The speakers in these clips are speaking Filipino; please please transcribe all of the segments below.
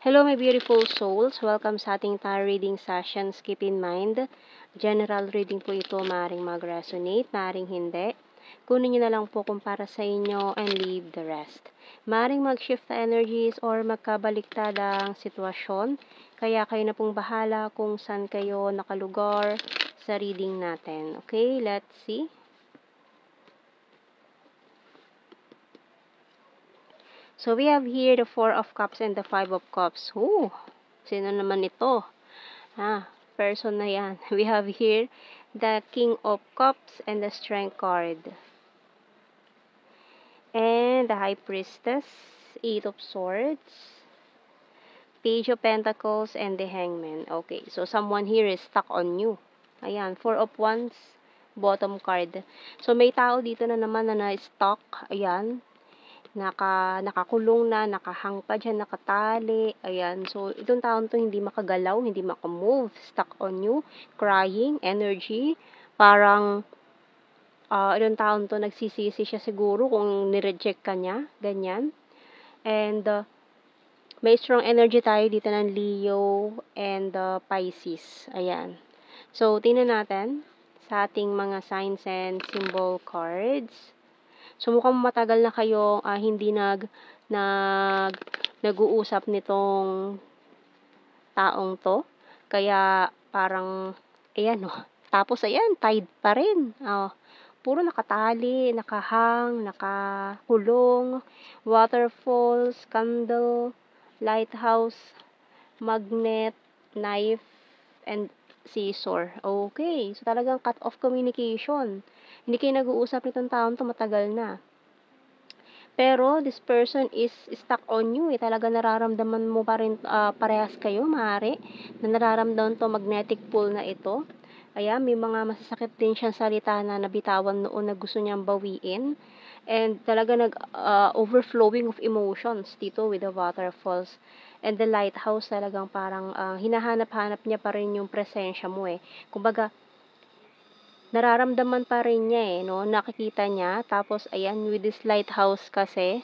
Hello my beautiful souls, welcome sa ating tarot reading sessions. Keep in mind, general reading po ito, maaaring mag-resonate, maaaring hindi. Kunin nyo na lang po kung para sa inyo and leave the rest. Maaaring mag-shift na energies or magkabaliktad ang sitwasyon, kaya kayo na pong bahala kung saan kayo nakalugar sa reading natin. Okay, let's see. So, we have here the Four of Cups and the Five of Cups. Ooh, sino naman ito? Person na yan. We have here the King of Cups and the Strength card. And the High Priestess, Eight of Swords, Page of Pentacles, and the Hangman. Okay, so someone here is stuck on you. Ayan, Four of Wands, bottom card. So, may tao dito na naman na na-stuck. Ayan. Nakakulong na, nakahang pa dyan, nakatali. Ayan. So, itong taon to hindi makagalaw, hindi makamove, stuck on you, crying, energy. Parang, itong taon to nagsisisi siya siguro kung nireject ka niya, ganyan. And, may strong energy tayo dito ng Leo and Pisces. Ayan. So, tingnan natin sa ating mga signs and symbol cards. So, mukhang matagal na kayo hindi nag-uusap nitong taong to. Kaya, parang, ayan, oh. Tapos, ayan, tied pa rin. Puro nakatali, nakahang, nakakulong, waterfalls, candle, lighthouse, magnet, knife, and scissor. Okay. So, talagang cut off communication. Hindi kayo nag-uusap nitong taon to matagal na. Pero, this person is stuck on you. Talaga nararamdaman mo pa rin, parehas kayo, maaari, na nararamdaman to magnetic pull na ito. Ayan, may mga masasakit din siyang salita na nabitawan noon na gusto niyang bawiin. And talaga overflowing of emotions dito with the waterfalls. And the lighthouse talagang parang hinahanap-hanap niya pa rin yung presensya mo eh. Kumbaga, nararamdaman pa rin niya eh, no? Nakikita niya. Tapos, ayan, with this lighthouse kasi,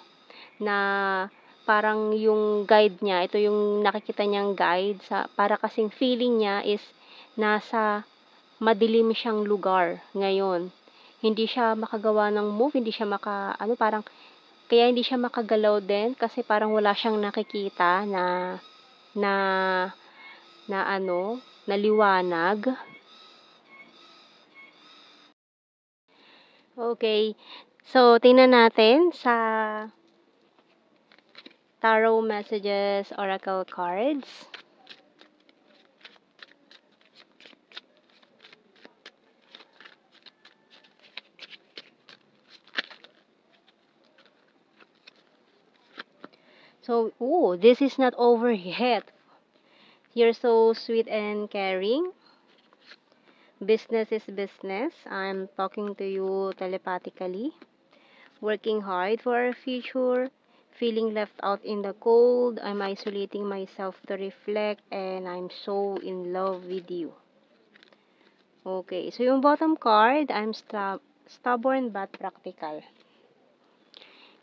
na parang yung guide niya, ito yung nakikita niyang guide, para kasing feeling niya is nasa madilim siyang lugar ngayon. Hindi siya makagawa ng move, hindi siya parang, kaya hindi siya makagalaw din kasi parang wala siyang nakikita na liwanag. Okay. So, tingnan natin sa Tarot Messages Oracle Cards. So, this is not over yet. You're so sweet and caring. Business is business. I'm talking to you telepathically. Working hard for our future. Feeling left out in the cold. I'm isolating myself to reflect. And I'm so in love with you. Okay. So, yung bottom card, I'm stubborn but practical.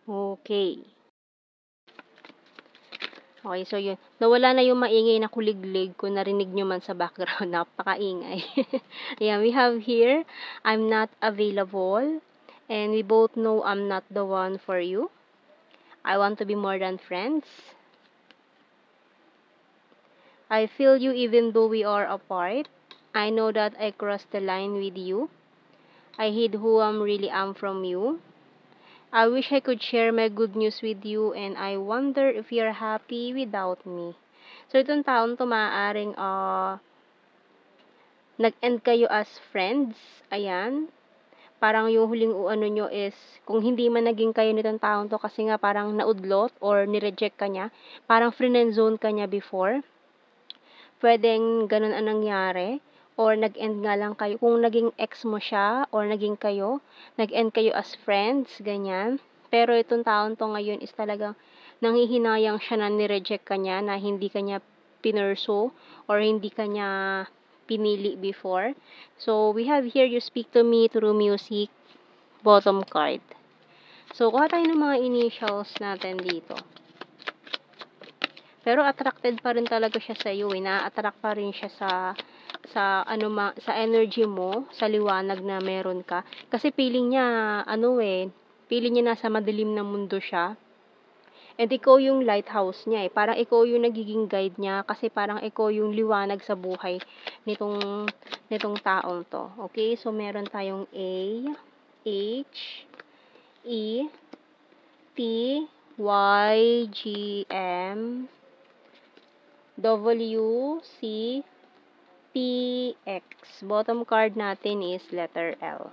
Okay. Okay, so yun. Nawala na yung maingay na kuliglig kung narinig nyo man sa background. Napakaingay. Yeah, we have here, I'm not available. And we both know I'm not the one for you. I want to be more than friends. I feel you even though we are apart. I know that I crossed the line with you. I hid who I really am from you. I wish I could share my good news with you and I wonder if you're happy without me. So, itong taon to maaaring nag-end kayo as friends. Ayan. Parang yung huling nyo is, kung hindi man naging kayo nitong taon to kasi nga parang naudlot or nireject ka niya, parang friend zone ka niya before. Pwedeng ganun ang nangyari. Or nag-end nga lang kayo. Kung naging ex mo siya or naging kayo, nag-end kayo as friends, ganyan. Pero itong taon to ngayon is talagang nanghihinayang siya na nireject ka niya, na hindi ka niya pinurso or hindi ka niya pinili before. So, we have here, you speak to me through music, bottom card. So, kuha tayo ng mga initials natin dito. Pero attracted pa rin talaga siya sa iyo, na-attract pa rin siya sa energy mo, sa liwanag na meron ka. Kasi feeling niya feeling niya nasa madilim na mundo siya. And ikaw yung lighthouse niya Parang ikaw yung nagiging guide niya kasi parang ikaw yung liwanag sa buhay nitong taong to. Okay? So meron tayong A, H, E, T, Y, G, M, W, C, P, X. Bottom card natin is letter L.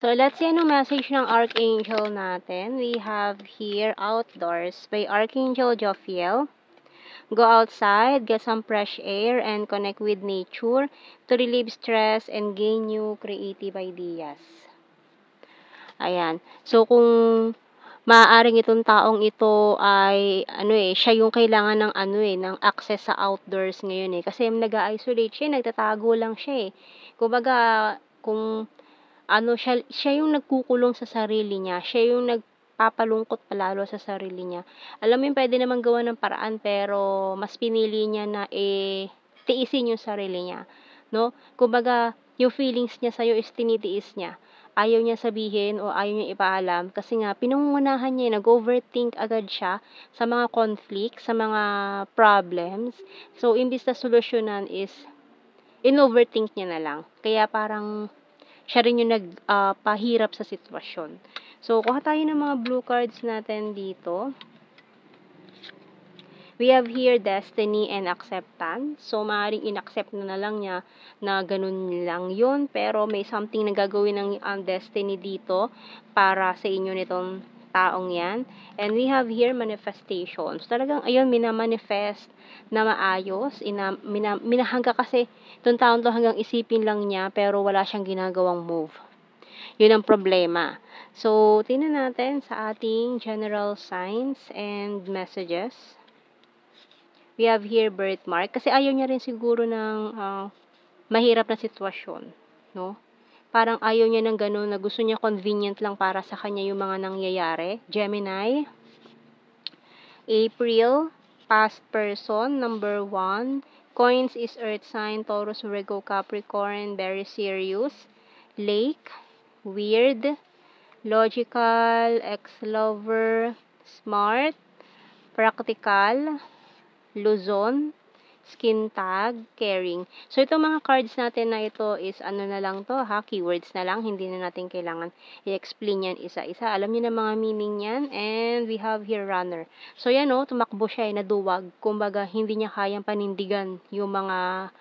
So, let's see ano message ng Archangel natin. We have here Outdoors by Archangel Jophiel. Go outside, get some fresh air, and connect with nature to relieve stress and gain new creative ideas. Ayan. So, kung maaaring itong taong ito ay siya yung kailangan ng ng access sa outdoors ngayon kasi nag-isolate siya, nagtatago lang siya Kumbaga, kung siya yung nagkukulong sa sarili niya, siya yung nagpapalungkot palalo sa sarili niya. Alam mo yung pwede naman gawa ng paraan pero mas pinili niya na tiisin yung sarili niya, no? Kumbaga, yung feelings niya sa'yo is tinitiis niya. Ayaw niya sabihin o ayaw niya ipaalam kasi nga pinangungunahan niya, nag-overthink agad siya sa mga conflict, sa mga problems. So, imbis na solusyonan is in-overthink niya na lang. Kaya parang siya rin yung pahirap sa sitwasyon. So, kuha tayo ng mga blue cards natin dito. We have here destiny and acceptance. So, maaaring in-accept na lang niya na ganun lang yun. Pero may something na gagawin ng destiny dito para sa inyo nitong taong yan. And we have here manifestations. Talagang, ayun, minamanifest na maayos. Minahangga kasi itong taon to hanggang isipin lang niya pero wala siyang ginagawang move. Yun ang problema. So, tingnan natin sa ating general signs and messages. We have here birthmark. Kasi ayaw niya rin siguro ng mahirap na sitwasyon. No? Parang ayaw niya ng ganun na gusto niya convenient lang para sa kanya yung mga nangyayari. Gemini. April. Past person. Number 1. Coins is earth sign. Taurus, Virgo, Capricorn. Very serious. Lake. Weird. Logical. Ex-lover. Smart. Practical. Luzon, skin tag, caring. So, itong mga cards natin na ito is na lang to keywords na lang. Hindi na natin kailangan i-explain yan isa-isa. Alam niyo na mga meaning yan. And we have here runner. So, yan tumakbo siya naduwag. Kumbaga, hindi niya kayang panindigan yung mga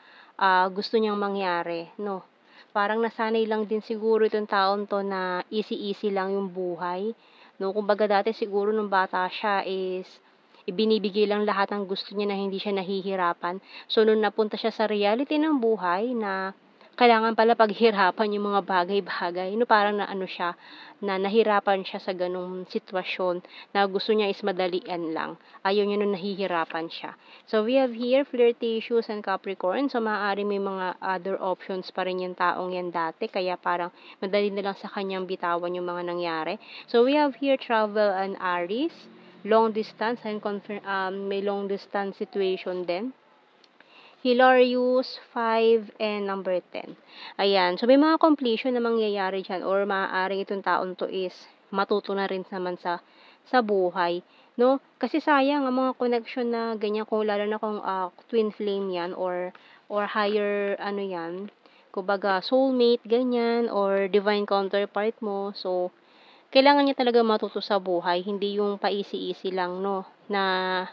gusto niyang mangyari, no? Parang nasanay lang din siguro itong taon to na easy-easy lang yung buhay. No, kumbaga dati siguro nung bata siya is ibinibigay lang lahat ng gusto niya na hindi siya nahihirapan. So, nung napunta siya sa reality ng buhay na kailangan pala paghirapan yung mga bagay-bagay, parang siya, na nahirapan siya sa ganung sitwasyon na gusto niya is madalian lang. Ayaw niya nung nahihirapan siya. So, we have here flirtatious and Capricorn. So, maaari may mga other options pa rin yung taong yan dati. Kaya parang madali na lang sa kanyang bitawan yung mga nangyari. So, we have here travel and Aries. Long distance and may long distance situation din. Hilarious, 5, and number 10. Ayan. So, may mga completion na mangyayari dyan or maaaring itong taon to is matuto na rin naman sa buhay. No? Kasi sayang ang mga connection na ganyan kung lalo na kung twin flame yan or higher yan. Kumbaga soulmate, ganyan, or divine counterpart mo. So, kailangan niya talaga matuto sa buhay, hindi yung paisi-isi lang, no, na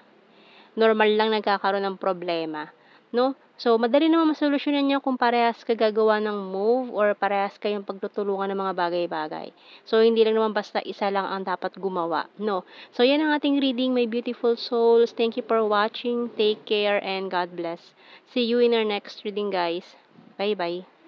normal lang nagkakaroon ng problema, no? So, madali naman masolusyonan niya kung parehas ka gagawa ng move or parehas kayong pagtutulungan ng mga bagay-bagay. So, hindi lang naman basta isa lang ang dapat gumawa, no? So, yan ang ating reading, my beautiful souls. Thank you for watching. Take care and God bless. See you in our next reading, guys. Bye-bye.